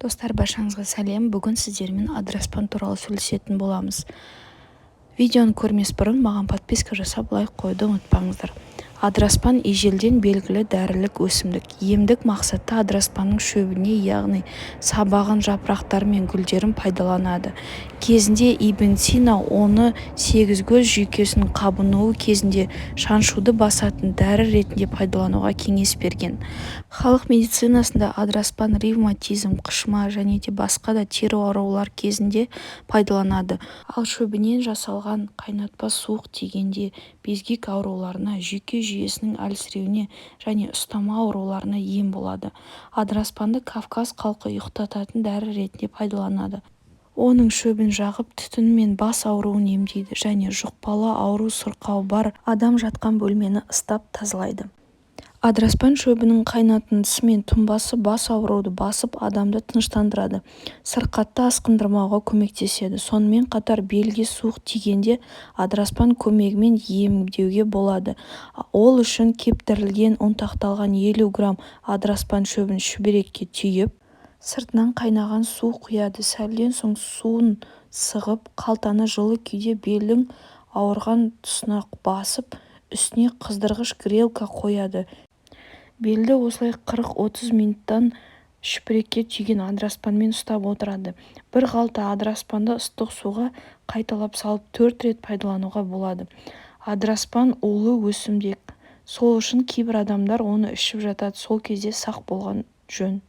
Достар, баршаңызға сәлем. Бүгін сіздермен адыраспан туралы сөйлесетін боламыз. Видеоны көрмес бұрын маған подписка жасап лайк қойды ұмытпаңыздар. Адыраспан ежелден белгілі дәрілік өсімдік. Емдік мақсатта адыраспанның шөбіне, яғни сабағын, жапырақтары мен гүлдерін пайдаланады. Кезінде Ибн Сина оны сегізкөз жүйкесінің қабынуы кезінде шаншуды басатын дәрі ретінде пайдалануға кеңес берген. Халық медицинасында адыраспан ревматизм, қышыма және де басқа да тері аурулар кезінде пайдаланады. Ал шөбінен жасалған қайнатпа суық тигенде безгек ауруларына, жүйке жүйесінің әлсіреуіне және ұстама ауруларына ем болады. Адыраспанды Кавказ халқы ұйықтататын дәрі ретінде пайдаланады. Оның шөбін жағып түтін мен бас ауруын емдейді және жұқпалы ауру сырқауы бар адам жатқан бөлмені ыстап тазалайды. Адыраспан шөбінің қайнатындысы мен тұнбасы бас ауруды басып адамды тыныштандырады, сырқатты асқындырмауға көмектеседі. Сонымен қатар белге суық тигенде адыраспан көмегімен емдеуге болады. Ол үшін кептірілген ұнтақталған 50 грамм адыраспан шөбін шүберекке түйіп, сыртынан қайнаған су құяды. Сәлден соң суын сығып, қалтаны жылы күйде белдің ауырған тұсына басып, үстіне қыздырғыш грелка қояды. Белді осылай 40-30 минуттан шүберекке түйген адыраспанмен ұстап отырады. Бір қалта адыраспанды ыстық суға қайталап салып 4 рет пайдалануға болады. Адыраспан улы өсімдік. Сол үшін кейбір адамдар оны ішіп жатады. Сол кезде сақ болған жөн.